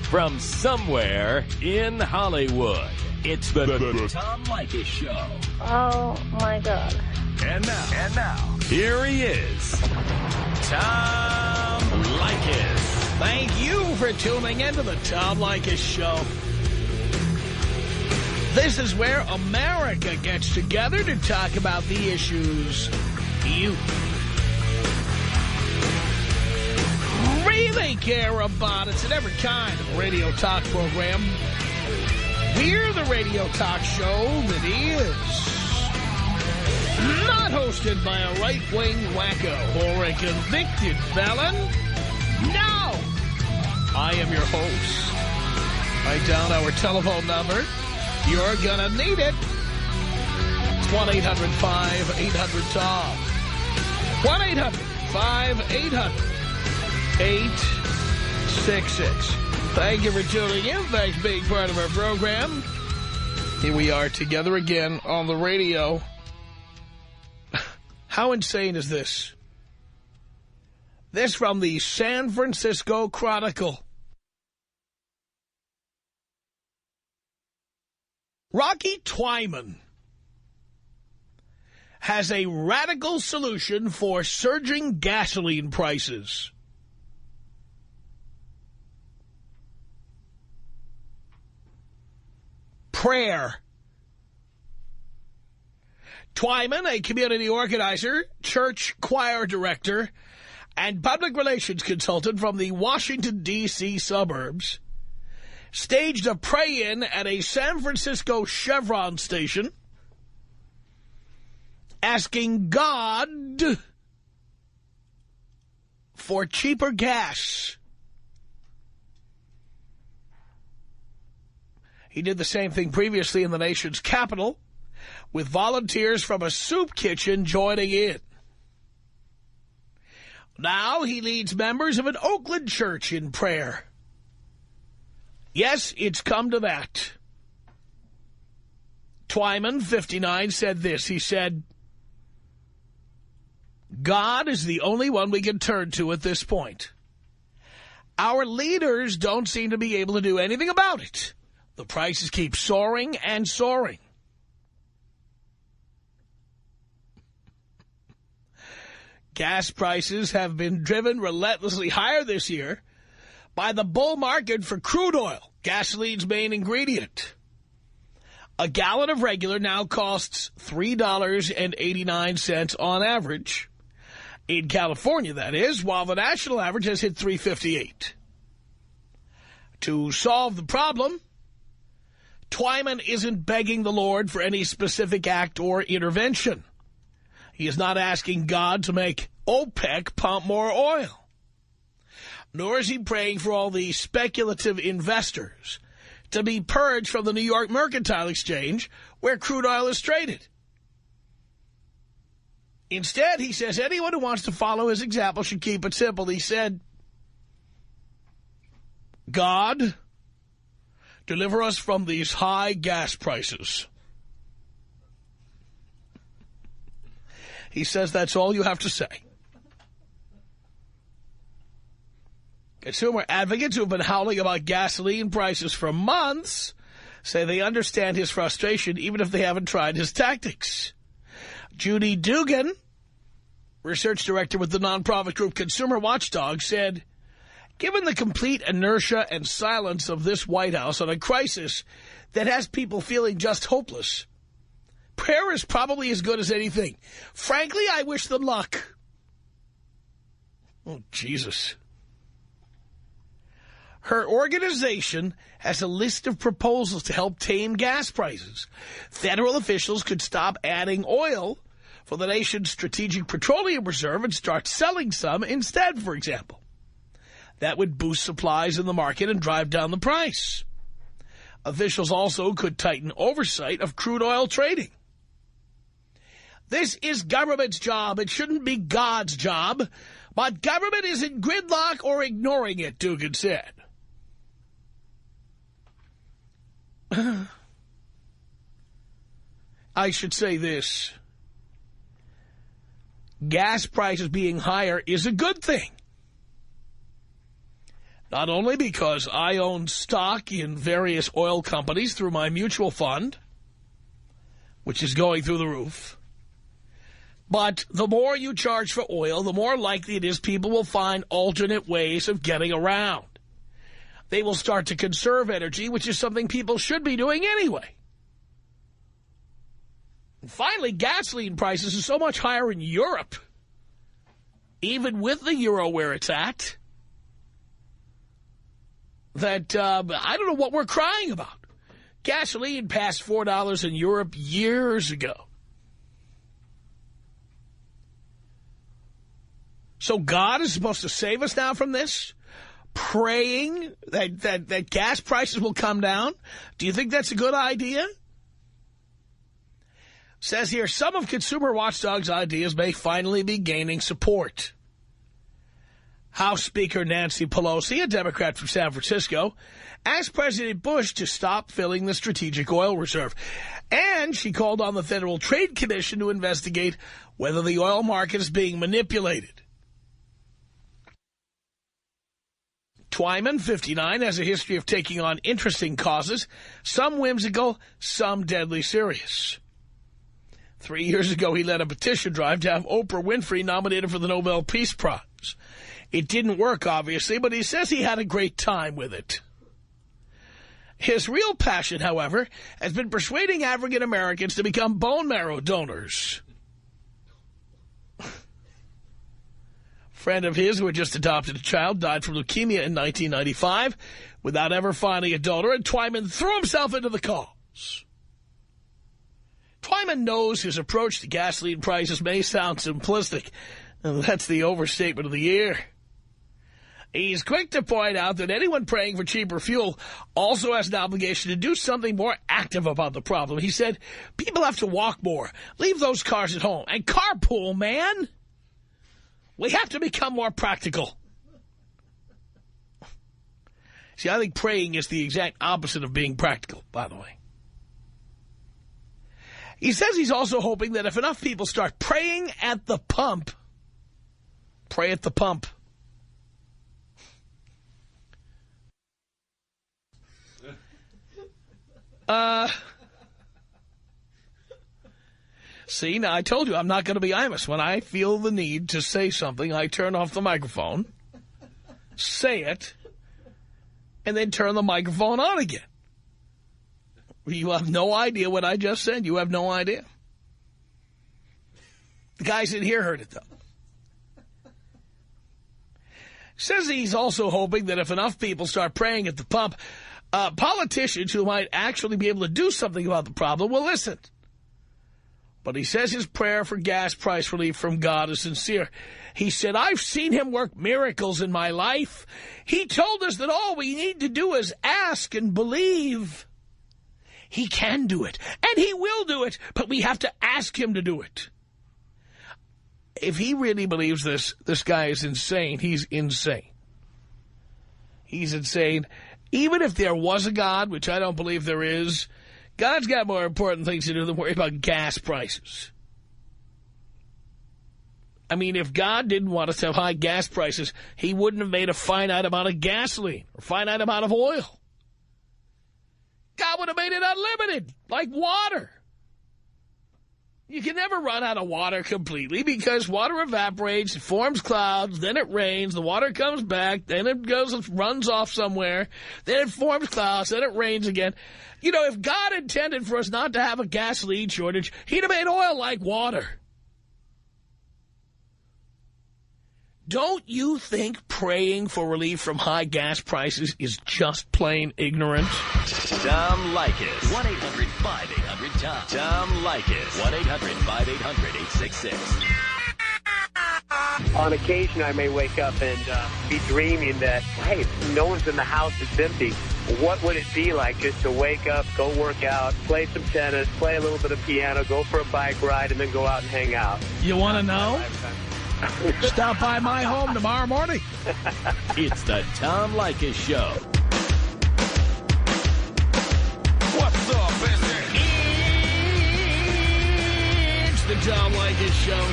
From somewhere in Hollywood, it's the Tom Leykis Show. Oh, my God. And now, here he is, Tom Leykis. Thank you for tuning into the Tom Leykis Show. This is where America gets together to talk about the issues you really care about. It's an every kind of radio talk program. We're the radio talk show that is not hosted by a right-wing wacko or a convicted felon. No! I am your host. Write down our telephone number. You're gonna need it. It's 1-800-5800-TOM. 1-800-5800-866. Thank you for tuning in. Thanks for being part of our program. Here we are together again on the radio. How insane is this? This from the San Francisco Chronicle. Rocky Twyman has a radical solution for surging gasoline prices. Prayer. Twyman, a community organizer, church choir director, and public relations consultant from the Washington, D.C. suburbs, staged a pray-in at a San Francisco Chevron station, asking God for cheaper gas. He did the same thing previously in the nation's capital, with volunteers from a soup kitchen joining in. Now he leads members of an Oakland church in prayer. Yes, it's come to that. Twyman, 59, said this. He said, God is the only one we can turn to at this point. Our leaders don't seem to be able to do anything about it. The prices keep soaring and soaring. Gas prices have been driven relentlessly higher this year by the bull market for crude oil, gasoline's main ingredient. A gallon of regular now costs $3.89 on average. In California, that is, while the national average has hit $3.58. To solve the problem, Twyman isn't begging the Lord for any specific act or intervention. He is not asking God to make OPEC pump more oil. Nor is he praying for all the speculative investors to be purged from the New York Mercantile Exchange, where crude oil is traded. Instead, he says anyone who wants to follow his example should keep it simple. He said, God, deliver us from these high gas prices. He says that's all you have to say. Consumer advocates who have been howling about gasoline prices for months say they understand his frustration even if they haven't tried his tactics. Judy Dugan, research director with the nonprofit group Consumer Watchdog, said, given the complete inertia and silence of this White House on a crisis that has people feeling just hopeless, prayer is probably as good as anything. Frankly, I wish them luck. Oh, Jesus. Her organization has a list of proposals to help tame gas prices. Federal officials could stop adding oil for the nation's strategic petroleum reserve and start selling some instead, for example. That would boost supplies in the market and drive down the price. Officials also could tighten oversight of crude oil trading. This is government's job. It shouldn't be God's job. But government isn't gridlock or ignoring it, Dugan said. I should say this. Gas prices being higher is a good thing. Not only because I own stock in various oil companies through my mutual fund, which is going through the roof, but the more you charge for oil, the more likely it is people will find alternate ways of getting around. They will start to conserve energy, which is something people should be doing anyway. And finally, gasoline prices are so much higher in Europe, even with the euro where it's at, that I don't know what we're crying about. Gasoline passed $4 in Europe years ago. So God is supposed to save us now from this? Praying that gas prices will come down? Do you think that's a good idea? Says here, some of Consumer Watchdog's ideas may finally be gaining support. House Speaker Nancy Pelosi, a Democrat from San Francisco, asked President Bush to stop filling the strategic oil reserve. And she called on the Federal Trade Commission to investigate whether the oil market is being manipulated. Twyman, 59, has a history of taking on interesting causes, some whimsical, some deadly serious. 3 years ago, he led a petition drive to have Oprah Winfrey nominated for the Nobel Peace Prize. It didn't work, obviously, but he says he had a great time with it. His real passion, however, has been persuading African Americans to become bone marrow donors. Friend of his who had just adopted a child died from leukemia in 1995 without ever finding a donor, and Twyman threw himself into the cause. Twyman knows his approach to gasoline prices may sound simplistic, and that's the overstatement of the year. He's quick to point out that anyone praying for cheaper fuel also has an obligation to do something more active about the problem. He said, people have to walk more, leave those cars at home, and carpool, man. We have to become more practical. See, I think praying is the exact opposite of being practical, by the way. He says he's also hoping that if enough people start praying at the pump, pray at the pump. See, now I told you I'm not going to be Imus. When I feel the need to say something, I turn off the microphone, say it, and then turn the microphone on again. You have no idea what I just said. You have no idea. The guys in here heard it, though. Says he's also hoping that if enough people start praying at the pump, politicians who might actually be able to do something about the problem will listen. But he says his prayer for gas price relief from God is sincere. He said, I've seen him work miracles in my life. He told us that all we need to do is ask and believe. He can do it, and he will do it, but we have to ask him to do it. If he really believes this guy is insane. He's insane. He's insane. Even if there was a God, which I don't believe there is, God's got more important things to do than worry about gas prices. I mean, if God didn't want us to have high gas prices, he wouldn't have made a finite amount of gasoline or finite amount of oil. God would have made it unlimited, like water. You can never run out of water completely because water evaporates, it forms clouds, then it rains, the water comes back, then it runs off somewhere, then it forms clouds, then it rains again. You know, if God intended for us not to have a gasoline shortage, he'd have made oil like water. Don't you think praying for relief from high gas prices is just plain ignorant? Tom Leykis. 1-800-5800-TOM. Tom Leykis. 1-800-5800-866. On occasion, I may wake up and be dreaming that, hey, no one's in the house, it's empty. What would it be like just to wake up, go work out, play some tennis, play a little bit of piano, go for a bike ride, and then go out and hang out? You want to know? Stop by my home tomorrow morning. It's the Tom Leykis Show. What's up, business? It's the Tom Leykis Show.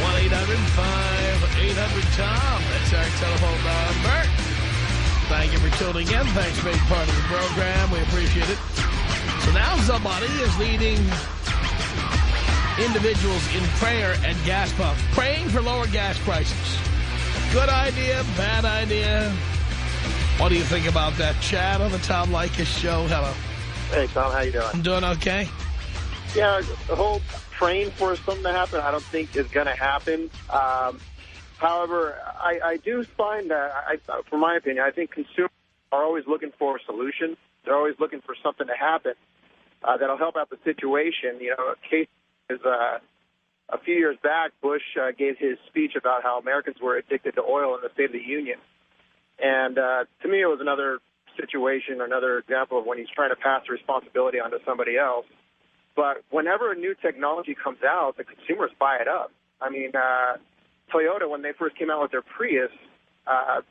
1-800-5800-TOM. That's our telephone number. Thank you for tuning in. Thanks for being part of the program. We appreciate it. So now somebody is leading individuals in prayer at gas pumps, praying for lower gas prices. Good idea, bad idea. What do you think about that? Chad on the Tom Leykis show. Hello. Hey, Tom, how you doing? I'm doing okay. Yeah, the whole praying for something to happen, I don't think is going to happen. However, I do find that, from my opinion, I think consumers are always looking for a solution. They're always looking for something to happen that'll help out the situation. You know, a case is a few years back, Bush gave his speech about how Americans were addicted to oil in the State of the Union. And to me, it was another situation, another example of when he's trying to pass the responsibility onto somebody else. But whenever a new technology comes out, the consumers buy it up. I mean, Toyota, when they first came out with their Prius, it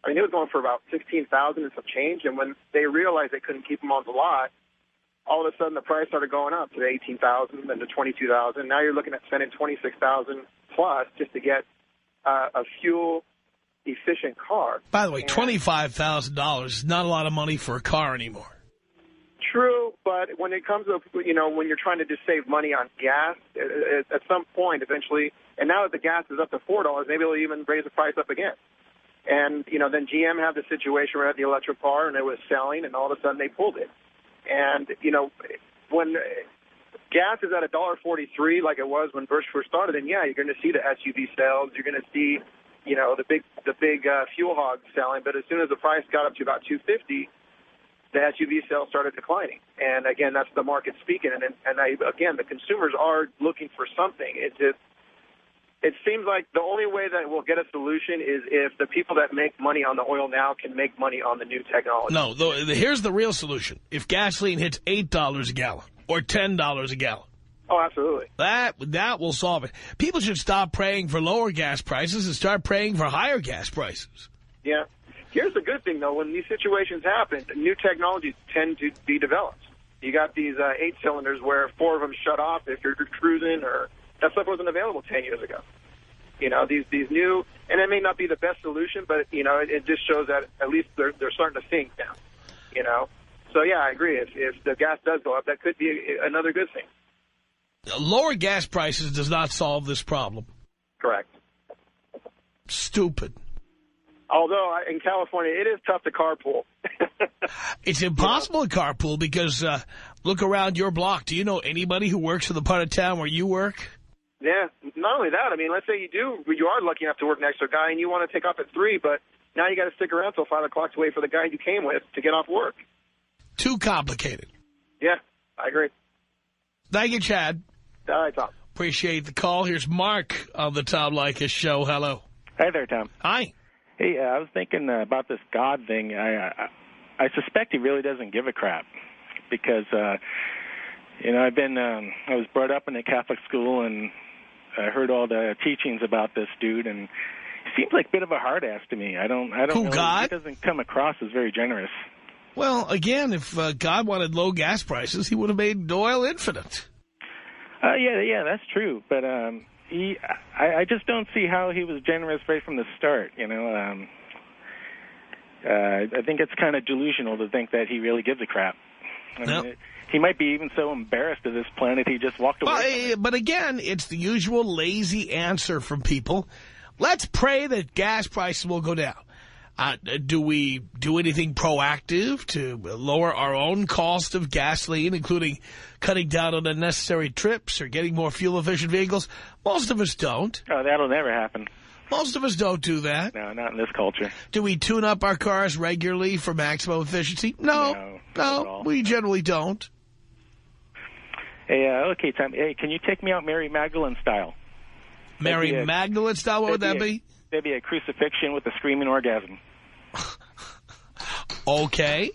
was going for about $16,000 and some change. And when they realized they couldn't keep them on the lot, all of a sudden the price started going up to $18,000, then to $22,000. Now you're looking at spending $26,000 plus just to get a fuel-efficient car. By the way, $25,000 is not a lot of money for a car anymore. True, but when it comes to, when you're trying to just save money on gas, at some point eventually, and now that the gas is up to $4, maybe they'll even raise the price up again. And, then GM had the situation where they had the electric car and it was selling, and all of a sudden they pulled it. And, when gas is at $1.43 like it was when Bush first started, then, yeah, you're going to see the SUV sales. You're going to see, the big fuel hogs selling. But as soon as the price got up to about $2.50, the SUV sales started declining. And, again, that's the market speaking. And the consumers are looking for something. It seems like the only way that we'll get a solution is if the people that make money on the oil now can make money on the new technology. No, here's the real solution. If gasoline hits $8 a gallon or $10 a gallon. Oh, absolutely. That will solve it. People should stop praying for lower gas prices and start praying for higher gas prices. Yeah. Here's the good thing, though. When these situations happen, new technologies tend to be developed. You got these 8-cylinders where 4 of them shut off if you're cruising, or that stuff wasn't available 10 years ago. These new, and it may not be the best solution, but, it just shows that at least they're starting to think now, So, yeah, I agree. If the gas does go up, that could be another good thing. Lower gas prices does not solve this problem. Correct. Stupid. Although, in California, it is tough to carpool. It's impossible to carpool because look around your block. Do you know anybody who works in the part of town where you work? Yeah. Not only that, let's say you are lucky enough to work next to a guy and you want to take off at 3, but now you got to stick around till 5 o'clock to wait for the guy you came with to get off work. Too complicated. Yeah, I agree. Thank you, Chad. All right, Tom. Appreciate the call. Here's Mark on the Tom Leykis show. Hello. Hi there, Tom. Hi. Hey, I was thinking about this God thing. I suspect he really doesn't give a crap because, I was brought up in a Catholic school and I heard all the teachings about this dude, and he seems like a bit of a hard ass to me. I don't Who, know. God? He doesn't come across as very generous. Well, again, if God wanted low gas prices, he would have made oil infinite. Yeah, that's true. But I just don't see how he was generous right from the start. I think it's kind of delusional to think that he really gives a crap. He might be even so embarrassed of this planet he just walked away. But again, it's the usual lazy answer from people. Let's pray that gas prices will go down. Do we do anything proactive to lower our own cost of gasoline, including cutting down on unnecessary trips or getting more fuel-efficient vehicles? Most of us don't. Oh, that'll never happen. Most of us don't do that. No, not in this culture. Do we tune up our cars regularly for maximum efficiency? No, we generally don't. Hey, okay, Tom. Hey, can you take me out Mary Magdalene style? Mary Magdalene style? What would that be? That'd be a crucifixion with a screaming orgasm. Okay.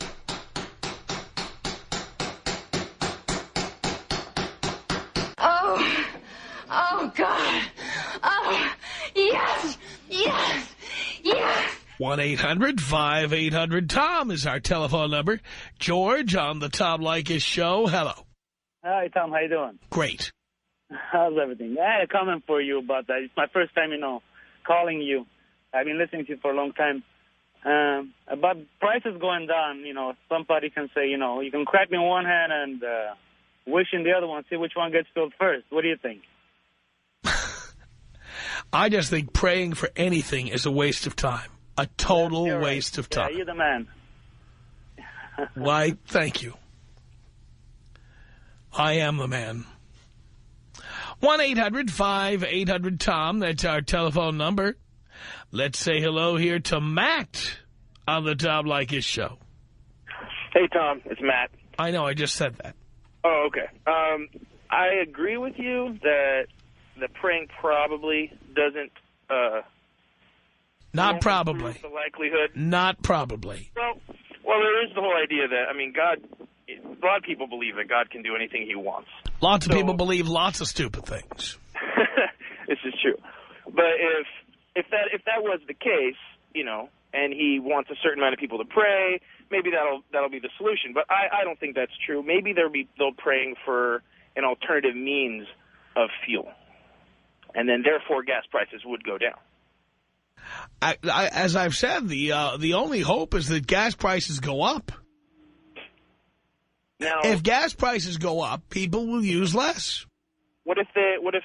Oh, God. Oh, yes, yes, yes. 1-800-5800-TOM is our telephone number. George on the Tom Leykis show. Hello. Hi, Tom. How you doing? Great. How's everything? I had a comment for you about that. It's my first time, calling you. I've been listening to you for a long time. About prices going down, somebody can say, you can crack me in one hand and wish in the other one, see which one gets filled first. What do you think? I just think praying for anything is a waste of time. A total waste of time. Yeah, you're the man. Why, thank you. I am the man. 1-800-5800-TOM. That's our telephone number. Let's say hello here to Matt on the Tom Leykis show. Hey, Tom. It's Matt. I know. I just said that. Oh, okay. I agree with you that the praying probably doesn't... Not probably. The likelihood. Not probably. Well, there is the whole idea that, God, a lot of people believe that God can do anything he wants. Lots of people believe lots of stupid things. This is true. But if that was the case, and he wants a certain amount of people to pray, maybe that'll be the solution. But I don't think that's true. Maybe they'll praying for an alternative means of fuel. And then, therefore, gas prices would go down. As I've said, the only hope is that gas prices go up. Now, if gas prices go up, people will use less. What if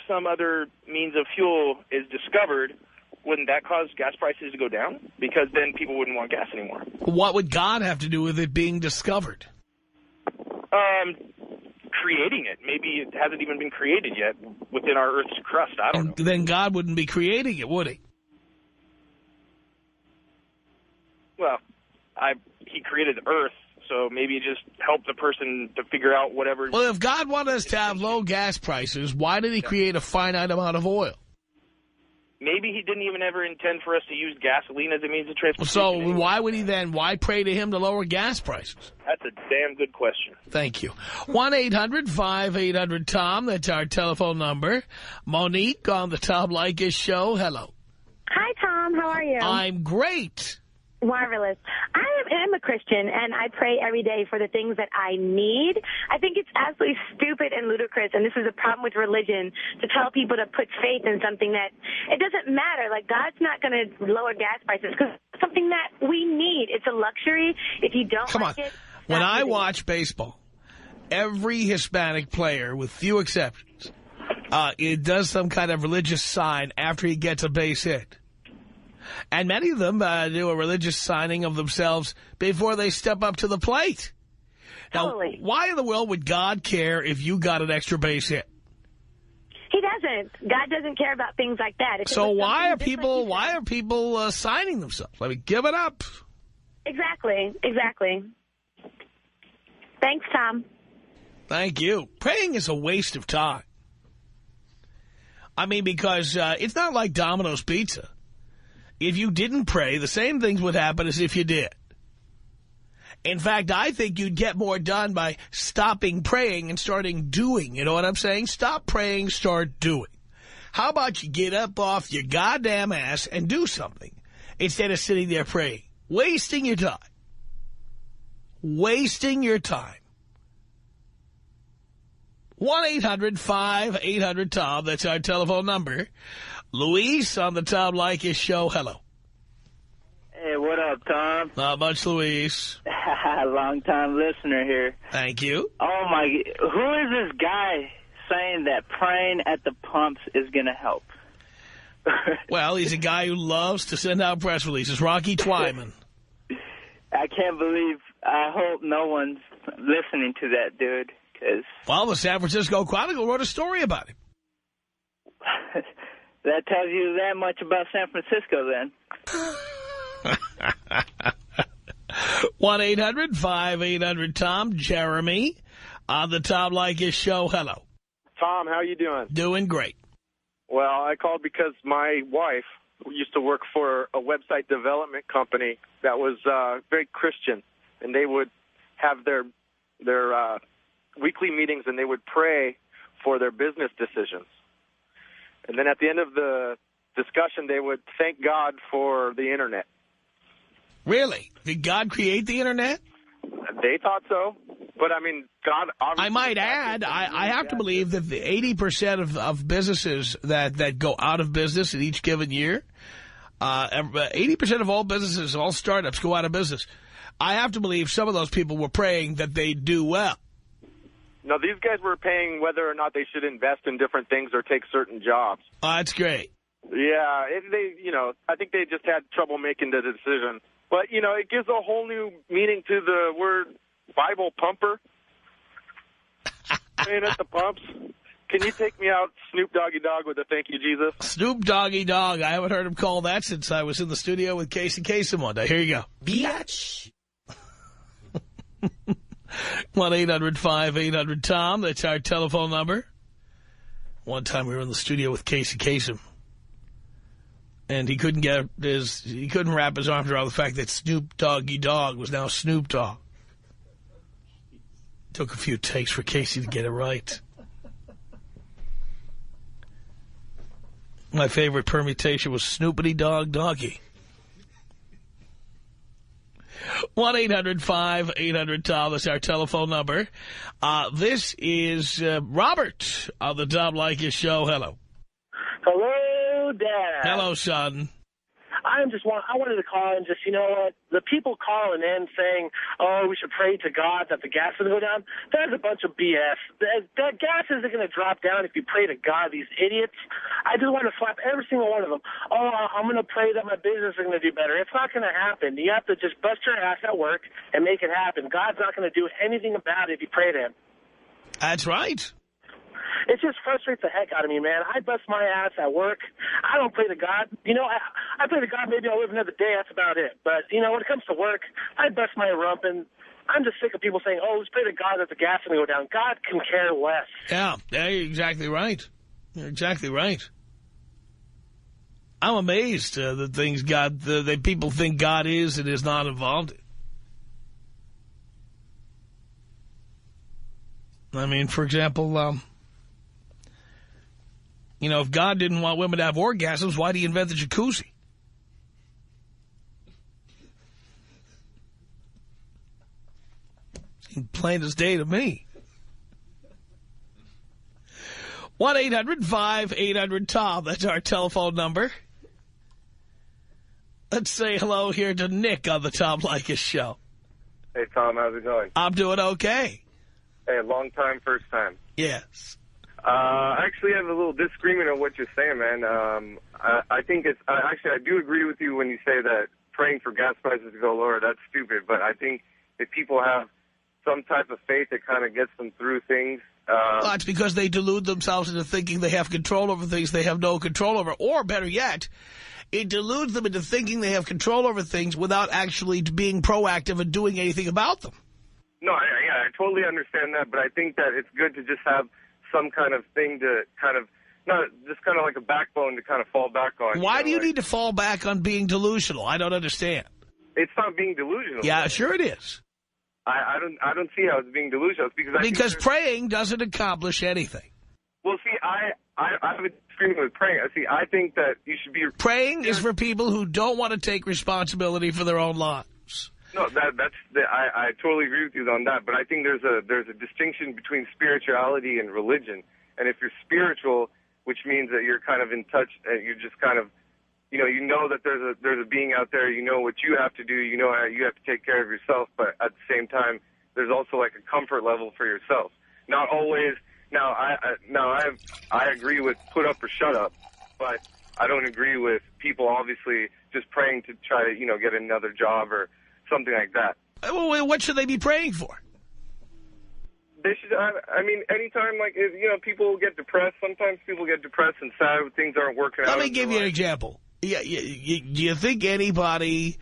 some other means of fuel is discovered? Wouldn't that cause gas prices to go down? Because then people wouldn't want gas anymore. What would God have to do with it being discovered? Creating it. Maybe it hasn't even been created yet within our Earth's crust. I don't know. Then God wouldn't be creating it, would he? Well, he created the Earth, so maybe just help the person to figure out whatever. Well, if God wanted us to have low gas prices, why did he create a finite amount of oil? Maybe he didn't even ever intend for us to use gasoline as a means of transportation. So why would he then, why pray to him to lower gas prices? That's a damn good question. Thank you. 1-800-5800-TOM. That's our telephone number. Monique on the Tom Leykis show. Hello. Hi, Tom. How are you? I'm great. Marvelous. I am a Christian, and I pray every day for the things that I need. I think it's absolutely stupid and ludicrous, and this is a problem with religion, to tell people to put faith in something that it doesn't matter. Like, God's not going to lower gas prices because it's something that we need. It's a luxury. If you don't like it... When I watch baseball, every Hispanic player, with few exceptions, it does some kind of religious sign after he gets a base hit. And many of them do a religious signing of themselves before they step up to the plate. Totally. Now, why in the world would God care if you got an extra base hit? He doesn't. God doesn't care about things like that. So why are people signing themselves? I mean, give it up. Exactly. Thanks, Tom. Thank you. Praying is a waste of time. I mean, because it's not like Domino's Pizza. If you didn't pray, the same things would happen as if you did. In fact, I think you'd get more done by stopping praying and starting doing. You know what I'm saying? Stop praying, start doing. How about you get up off your goddamn ass and do something instead of sitting there praying? Wasting your time. Wasting your time. 1-800-5800-TOM. That's our telephone number. Luis on the Tom Leykis show. Hello. Hey, what up, Tom? Not much, Luis. Long-time listener here. Thank you. Oh, my... Who is this guy saying that praying at the pumps is going to help? Well, he's a guy who loves to send out press releases. Rocky Twyman. I can't believe... I hope no one's listening to that dude, because... Well, the San Francisco Chronicle wrote a story about him. That tells you that much about San Francisco, then. 1-800-5800-TOM. Jeremy on the Tom Leykis show. Hello. Tom, how you doing? Doing great. Well, I called because my wife used to work for a website development company that was very Christian, and they would have their weekly meetings, and they would pray for their business decisions. And then at the end of the discussion, they would thank God for the Internet. Really? Did God create the Internet? They thought so. But, I mean, God obviously... I might add, I have to believe that the 80% of businesses that go out of business in each given year, 80% of all businesses, all startups go out of business. I have to believe some of those people were praying that they do well. No, these guys were paying whether or not they should invest in different things or take certain jobs. That's great. Yeah, I think they just had trouble making the decision. But, it gives a whole new meaning to the word Bible pumper. Paying at the pumps. Can you take me out, Snoop Doggy Dogg, with a thank you, Jesus? Snoop Doggy Dogg. I haven't heard him call that since I was in the studio with Casey Kasem one day. Here you go. Biatch. 1-800-5800-TOM. That's our telephone number. One time we were in the studio with Casey Kasem, and he couldn't wrap his arms around the fact that Snoop Doggy Dogg was now Snoop Dogg. Took a few takes for Casey to get it right. My favorite permutation was Snoopity Dog Doggy. 1-800-5800-TOM. That's our telephone number. This is Robert on the Tom Leykis Show. Hello. Hello, Dad. Hello, son. I wanted to call and just, you know what, the people calling in saying, oh, we should pray to God that the gas is going to go down, that's a bunch of BS. That gas isn't going to drop down if you pray to God, these idiots. I just want to slap every single one of them. Oh, I'm going to pray that my business is going to do better. It's not going to happen. You have to just bust your ass at work and make it happen. God's not going to do anything about it if you pray to him. That's right. It just frustrates the heck out of me, man. I bust my ass at work. I don't pray to God. I pray to God, maybe I'll live another day. That's about it. But, when it comes to work, I bust my rump, and I'm just sick of people saying, oh, let's pray to God that the gas is going to go down. God can care less. Yeah, you're exactly right. You're exactly right. I'm amazed that people think God is and is not involved in. I mean, for example, if God didn't want women to have orgasms, why did he invent the jacuzzi? Seems plain as day to me. 1-800-5800-TOM. That's our telephone number. Let's say hello here to Nick on the Tom Leykis Show. Hey, Tom, how's it going? I'm doing okay. Hey, long time, first time. Yes. I actually have a little disagreement on what you're saying, man. I think I do agree with you when you say that praying for gas prices to go lower, that's stupid. But I think if people have some type of faith that kind of gets them through things. Well, it's because they delude themselves into thinking they have control over things they have no control over. Or, better yet, it deludes them into thinking they have control over things without actually being proactive and doing anything about them. No, I totally understand that. But I think that it's good to just have some kind of thing to kind of, not just kind of like a backbone to kind of fall back on. Why do you need to fall back on being delusional? I don't understand. It's not being delusional. Yeah, sure it is. I don't see how it's being delusional. It's because praying doesn't accomplish anything. Well, see, I have a disagreement with praying. I think that you should be... Praying is for people who don't want to take responsibility for their own lives. No, I totally agree with you on that, but I think there's a distinction between spirituality and religion. And if you're spiritual, which means that you're kind of in touch, you're just kind of, you know that there's a being out there, you know what you have to do, you know how you have to take care of yourself, but at the same time, there's also like a comfort level for yourself. Not always. Now I agree with put up or shut up, but I don't agree with people obviously just praying to try to get another job or something like that. Well, what should they be praying for? They should. I mean, anytime, people get depressed. Sometimes people get depressed and sad when things aren't working out. Let me give you an example. Do you think anybody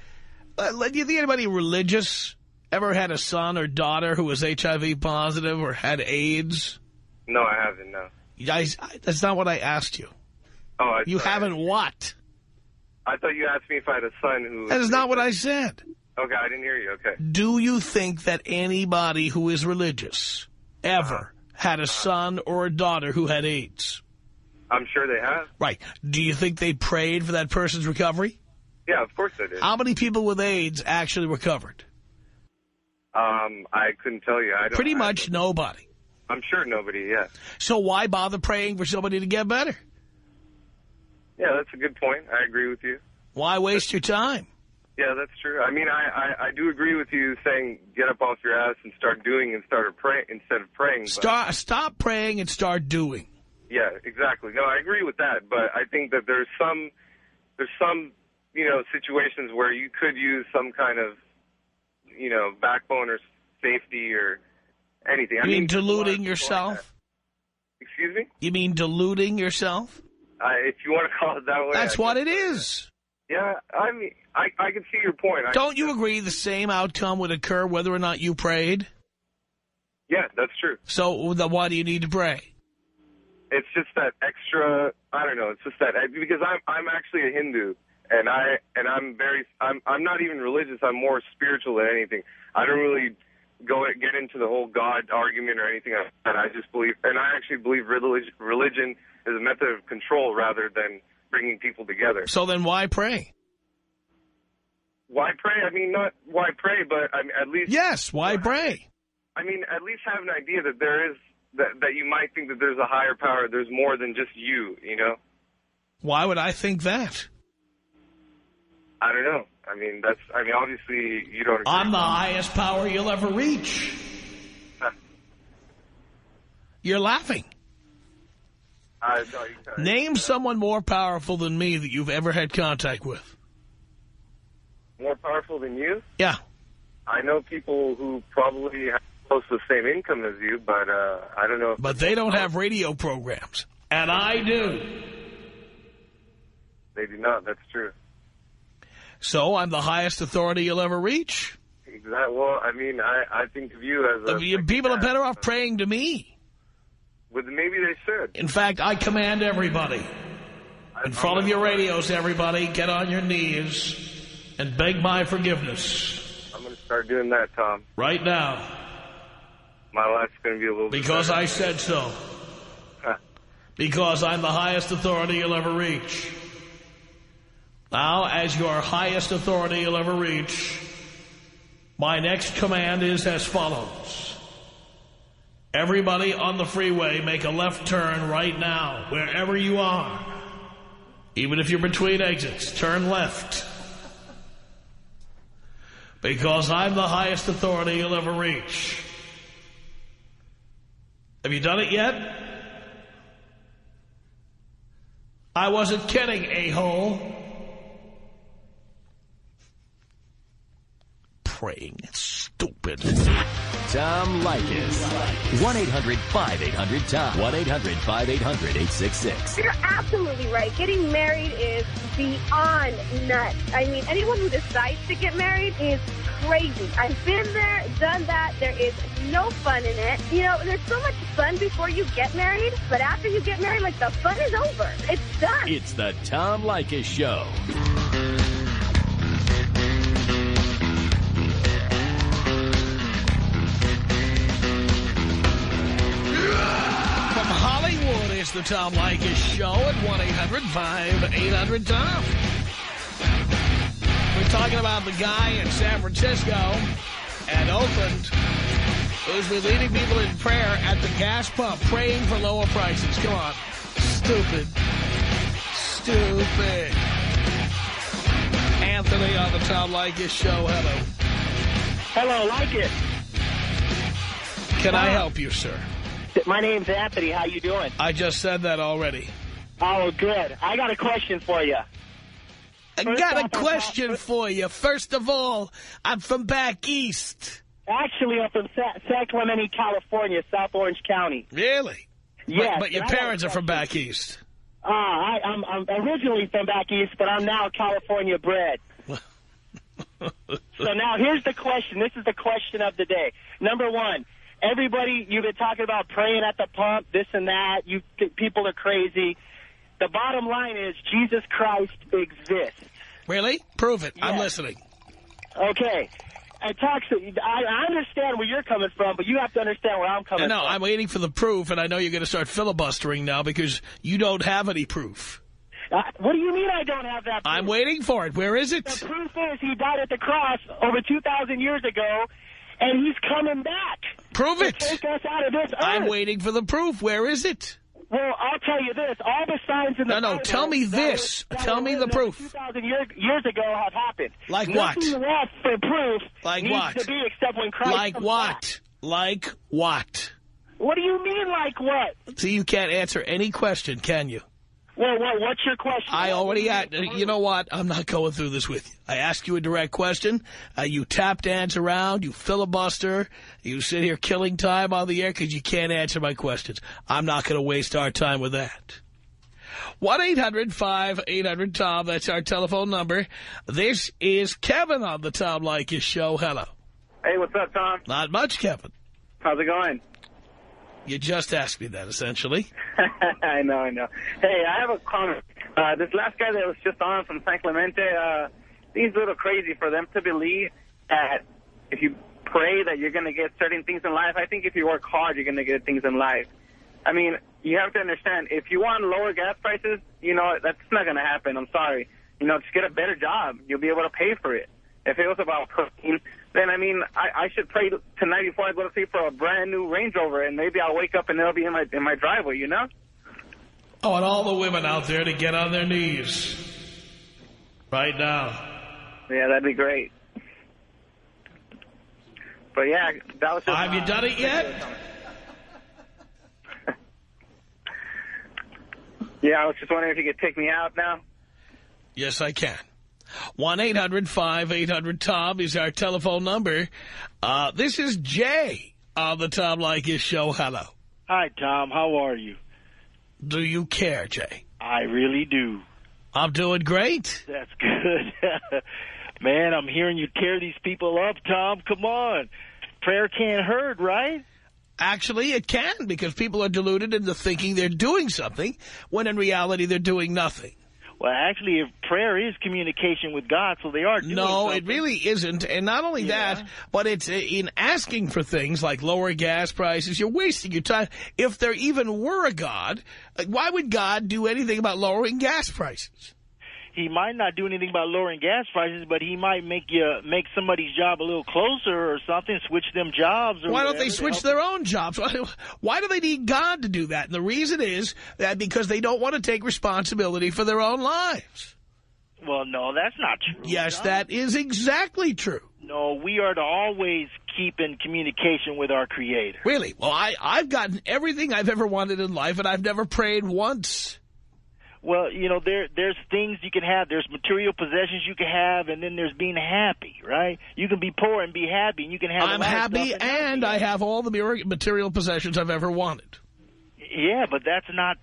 religious ever had a son or daughter who was HIV positive or had AIDS? No, I haven't. No. That's not what I asked you. Oh, you haven't what? I thought you asked me if I had a son who... That is not what I said. Okay, I didn't hear you. Okay. Do you think that anybody who is religious ever had a son or a daughter who had AIDS? I'm sure they have. Right. Do you think they prayed for that person's recovery? Yeah, of course they did. How many people with AIDS actually recovered? I couldn't tell you. Pretty much nobody. I'm sure nobody, yeah. So why bother praying for somebody to get better? Yeah, that's a good point. I agree with you. Why waste your time? Yeah, that's true. I mean, I do agree with you saying get up off your ass and start doing instead of praying. Stop praying and start doing. Yeah, exactly. No, I agree with that. But I think that there's some situations where you could use some kind of, backbone or safety or anything. You mean deluding yourself? Excuse me? You mean deluding yourself? If you want to call it that way. That's what it is. Yeah, I mean, I can see your point. Don't you agree the same outcome would occur whether or not you prayed? Yeah, that's true. So then why do you need to pray? It's just that extra, I don't know, it's just that, because I'm actually a Hindu, and I'm not even religious, I'm more spiritual than anything. I don't really get into the whole God argument or anything like that. I just believe, and I actually believe religion is a method of control rather than bringing people together. So then why pray? Why pray? I mean, not why pray, but I mean, at least... Yes, why pray? I mean, at least have an idea that there is, that you might think that there's a higher power, there's more than just you, Why would I think that? I don't know. I mean, obviously you don't agree. I'm the highest power you'll ever reach. You're laughing. Name someone more powerful than me that you've ever had contact with. More powerful than you? Yeah. I know people who probably have close to the same income as you, but I don't know. But they don't have radio programs. And I do. They do not, that's true. So I'm the highest authority you'll ever reach? Exactly. Well, I mean, I think of you as a... People are better off praying to me. Well, maybe they should. In fact, I command everybody. In front of your radios, everybody, get on your knees and beg my forgiveness. I'm going to start doing that, Tom. Right now. My life's going to be a little bit Because better. I said so. Because I'm the highest authority you'll ever reach. Now, as your highest authority you'll ever reach, my next command is as follows. Everybody on the freeway, make a left turn right now, wherever you are. Even if you're between exits, turn left. Because I'm the highest authority you'll ever reach. Have you done it yet? I wasn't kidding, a-hole. Praying. It's stupid. Tom Leykis. 1-800-5800-TOM. 1-800-5800-866. You're absolutely right. Getting married is beyond nuts. I mean, anyone who decides to get married is crazy. I've been there, done that. There is no fun in it. There's so much fun before you get married, but after you get married, the fun is over. It's done. It's the Tom Leykis Show. Hollywood is the Tom Leykis Show at 1-800-5800-TOM. We're talking about the guy in San Francisco and Oakland who's been leading people in prayer at the gas pump, praying for lower prices. Come on. Stupid. Stupid. Anthony on the Tom Leykis Show. Hello. Hello, Leykis. Can I help you, sir? My name's Anthony. How you doing? I just said that already. Oh, good. I got a question for you. I got a question for you. First of all, I'm from back east. Actually, I'm from San Clemente, California, South Orange County. Really? Yes. But your parents are from back east. I'm originally from back east, but I'm now California bred. So now here's the question. This is the question of the day. Number one. Everybody, you've been talking about praying at the pump, this and that. People are crazy. The bottom line is Jesus Christ exists. Really? Prove it. Yes. I'm listening. Okay. I understand where you're coming from, but you have to understand where I'm coming from. No, I'm waiting for the proof, and I know you're going to start filibustering now because you don't have any proof. What do you mean I don't have that proof? I'm waiting for it. Where is it? The proof is he died at the cross over 2,000 years ago, and he's coming back. Prove it. To take us out of this earth. I'm waiting for the proof. Where is it? Well, I'll tell you this. All the signs in the No, Bible tell me this. Tell me the proof. 2,000 years ago have happened. Like what? Nothing left for proof like needs what? to be except when Christ Like comes what? back. Like what? What do you mean, like what? See, you can't answer any question, can you? Well, what's your question? I already asked. You know what? I'm not going through this with you. I ask you a direct question. You tap dance around. You filibuster. You sit here killing time on the air because you can't answer my questions. I'm not going to waste our time with that. 1-800-5800-TOM. That's our telephone number. This is Kevin on the Tom Leykis Show. Hello. Hey, what's up, Tom? Not much, Kevin. How's it going? You just asked me that, essentially. I know. Hey, I have a comment. This last guy that was just on from San Clemente, seems a little crazy for them to believe that if you pray that you're going to get certain things in life. I think if you work hard, you're going to get things in life. I mean, you have to understand, if you want lower gas prices, you know, that's not going to happen. I'm sorry. You know, just get a better job. You'll be able to pay for it. If it was about protein, then, I mean, I should pray tonight before I go to sleep for a brand-new Range Rover, and maybe I'll wake up and it'll be in my driveway, you know? I want all the women out there to get on their knees right now. Yeah, that'd be great. But, yeah, that was just... Have you done it yet? Yeah, I was just wondering if you could take me out now. Yes, I can. 1-800-5800-TOM is our telephone number. This is Jay on the Tom Leykis Show. Hello. Hi, Tom. How are you? Do you care, Jay? I really do. I'm doing great. That's good. Man, I'm hearing you tear these people up, Tom. Come on. Prayer can't hurt, right? Actually, it can, because people are deluded into thinking they're doing something when in reality they're doing nothing. Well, actually, if prayer is communication with God, so they are doing something. It really isn't. And not only that, but it's in asking for things like lower gas prices, you're wasting your time. If there even were a God, why would God do anything about lowering gas prices? He might not do anything about lowering gas prices, but he might make somebody's job a little closer or something, switch them jobs. Or why don't they switch their own jobs? Why do they need God to do that? And the reason is that because they don't want to take responsibility for their own lives. Well, no, that's not true. Yes, John. that is exactly true. No, we are to always keep in communication with our Creator. Really? Well, I've gotten everything I've ever wanted in life, and I've never prayed once. Well, you know, there's things you can have. There's material possessions you can have, and then there's being happy, right? You can be poor and be happy, and you can have I'm happy, and I have all the material possessions I've ever wanted. Yeah, but that's not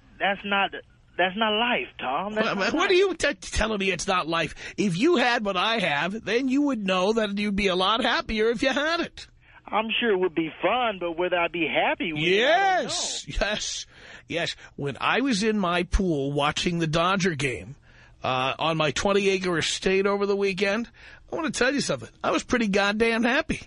life, Tom. What are you telling me it's not life? If you had what I have, then you would know that you'd be a lot happier if you had it. I'm sure it would be fun, but would I be happy with Yes, yes. Yes, when I was in my pool watching the Dodger game on my 20-acre estate over the weekend, I want to tell you something. I was pretty goddamn happy.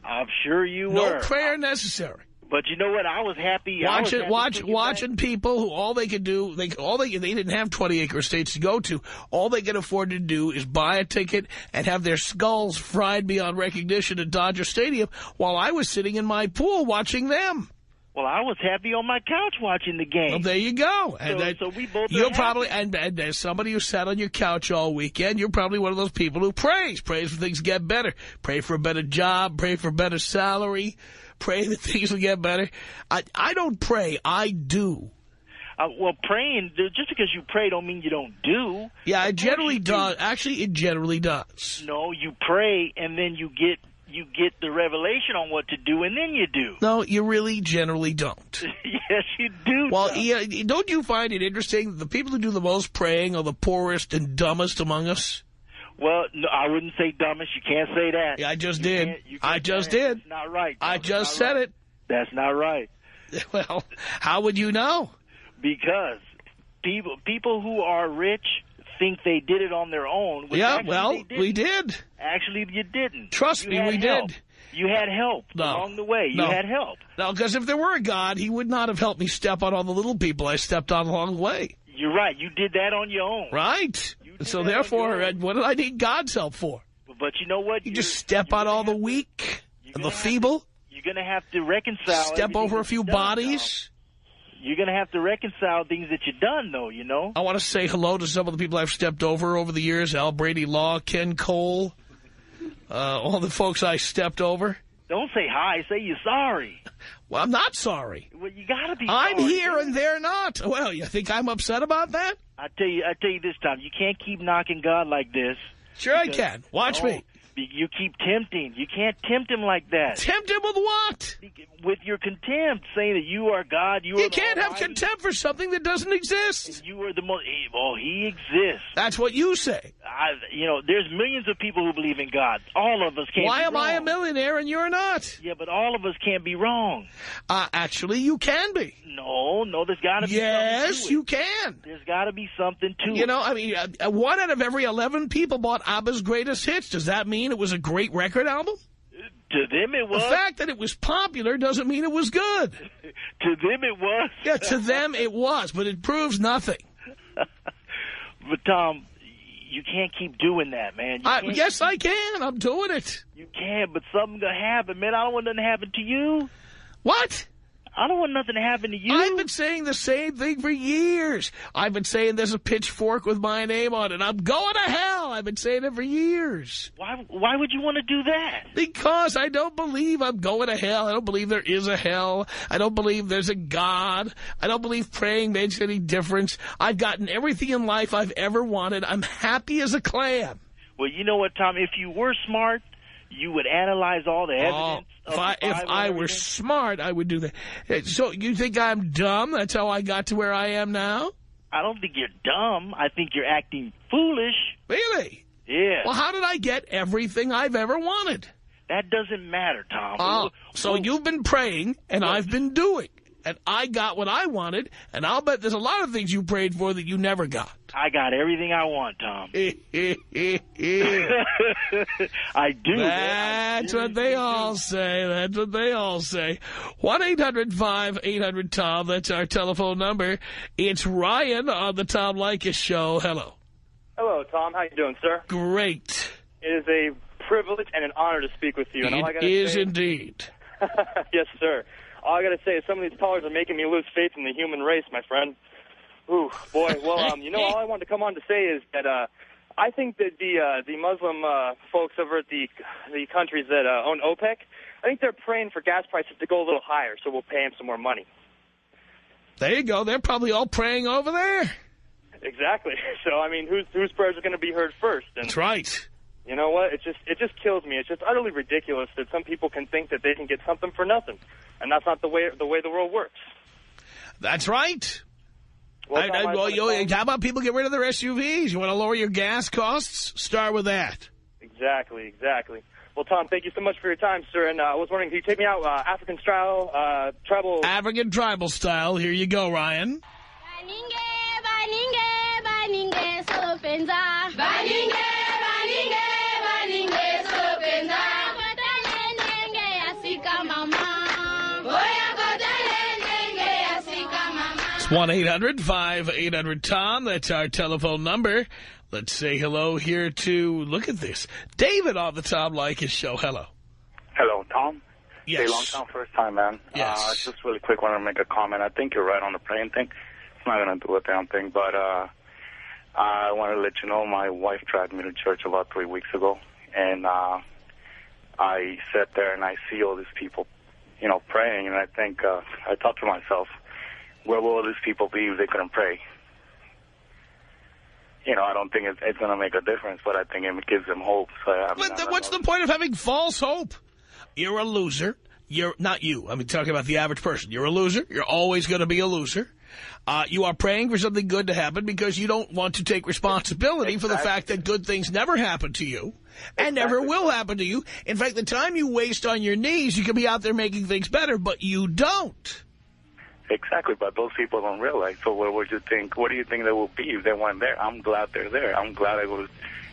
I'm sure you were. No prayer necessary. But you know what? I was happy. Watching people who all they could do, they didn't have 20-acre estates to go to. All they could afford to do is buy a ticket and have their skulls fried beyond recognition at Dodger Stadium while I was sitting in my pool watching them. Well, I was happy on my couch watching the game. Well, there you go. So we both you're probably, and as somebody who sat on your couch all weekend, you're probably one of those people who prays for things to get better. Pray for a better job, pray for a better salary, pray that things will get better. I don't pray, I do. Well, praying, just because you pray don't mean you don't do. Yeah, it generally does. Actually, it generally does. No, you pray, and then you get the revelation on what to do, and then you do. No, you really generally don't. Yes, you do. Well, yeah, don't you find it interesting that the people who do the most praying are the poorest and dumbest among us? Well, no, I wouldn't say dumbest. You can't say that. Yeah, I just did. I just did. That's not right. I just said it. That's not right. Well, how would you know? Because people who are rich think they did it on their own. Yeah, well, we did. Actually, you didn't. Trust me, we did. You had help along the way. You had help. No, because if there were a God, he would not have helped me step on all the little people I stepped on along the way. You're right. You did that on your own. Right. So therefore, what did I need God's help for? But you know what? You just step on all the weak and the feeble. You're going to have to reconcile. Step over a few bodies. you're going to have to reconcile things that you've done, though, you know? I want to say hello to some of the people I've stepped over the years. Al Brady Law, Ken Cole, all the folks I stepped over. Don't say hi. Say you're sorry. Well, I'm not sorry. Well, you got to be I'm sorry. here and they're not. Well, you think I'm upset about that? I tell you this, Tom. You can't keep knocking God like this. Sure I can. Watch me. You keep tempting. You can't tempt him like that. Tempt him with what? With your contempt, saying that you are God. You can't have contempt for something that doesn't exist. You are the most. Well, he exists. That's what you say. There's millions of people who believe in God. All of us can't. Why be am wrong. I a millionaire and you're not? Yeah, but all of us can't be wrong. Actually, you can be. No, there's got to be. Yes, something to you it. can. There's got to be something to it. You know, I mean, 1 out of every 11 people bought ABBA's greatest hits. Does that mean it was a great record album? To them it was. The fact that it was popular doesn't mean it was good. To them it was. Yeah, to them it was, but it proves nothing. But, Tom, you can't keep doing that, man. Yes, I can. I'm doing it. You can, but something's going to happen, man. I don't want nothing to happen to you. What? I don't want nothing to happen to you. I've been saying the same thing for years. I've been saying there's a pitchfork with my name on it. I'm going to hell. I've been saying it for years. Why would you want to do that? Because I don't believe I'm going to hell. I don't believe there is a hell. I don't believe there's a God. I don't believe praying makes any difference. I've gotten everything in life I've ever wanted. I'm happy as a clam. Well, you know what, Tom? If you were smart, you would analyze all the evidence. If I were smart, I would do that. So you think I'm dumb? That's how I got to where I am now? I don't think you're dumb. I think you're acting foolish. Really? Yeah. Well, how did I get everything I've ever wanted? That doesn't matter, Tom. So you've been praying, and I've been doing. And I got what I wanted, and I'll bet there's a lot of things you prayed for that you never got. I got everything I want, Tom. I do. That's what they all say. That's what they all say. 1-800-5800-TOM. That's our telephone number. It's Ryan on the Tom Leykis Show. Hello. Hello, Tom. How you doing, sir? Great. It is a privilege and an honor to speak with you. And all I gotta is say, indeed. Yes, sir. All I got to say is some of these callers are making me lose faith in the human race, my friend. Ooh, boy. Well, all I wanted to come on to say is that I think that the Muslim folks over at the countries that own OPEC, I think they're praying for gas prices to go a little higher, so we'll pay them some more money. There you go. They're probably all praying over there. Exactly. So, I mean, whose prayers are going to be heard first? And that's right. You know what? It just kills me. It's just utterly ridiculous that some people can think that they can get something for nothing, and that's not the way the world works. That's right. Well, how about people get rid of their SUVs? You want to lower your gas costs? Start with that. Exactly. Well, Tom, thank you so much for your time, sir. And I was wondering, can you take me out African style, tribal? African tribal style. Here you go, Ryan. It's 1-800-5800-TOM. That's our telephone number. Let's say hello here to, look at this, David on the Tom Leykis Show. Hello. Hello, Tom. Yes. Hey, long time, first time, man. Yes. Just really quick, want to make a comment. I think you're right on the praying thing. It's not going to do a damn thing, but I want to let you know my wife dragged me to church about 3 weeks ago, and I sat there and I see all these people, praying, and I think, I thought to myself, where will these people be if they couldn't pray? I don't think it's going to make a difference, but I think it gives them hope. So, what's the point of having false hope? You're a loser. You're not you. I mean, talking about the average person. You're a loser. You're always going to be a loser. You are praying for something good to happen because you don't want to take responsibility for the fact that good things never happen to you and never will happen to you. In fact, the time you waste on your knees, you could be out there making things better, but you don't. Exactly, but those people don't realize. So what do you think they will be if they weren't there? I'm glad they're there. I'm glad I go to,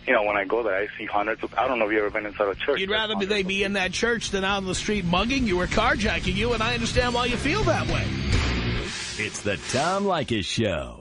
when I go there, I see hundreds of, I don't know if you've ever been inside a church. You'd rather they be in that church than out on the street mugging you or carjacking you, and I understand why you feel that way. It's the Tom Leykis Show.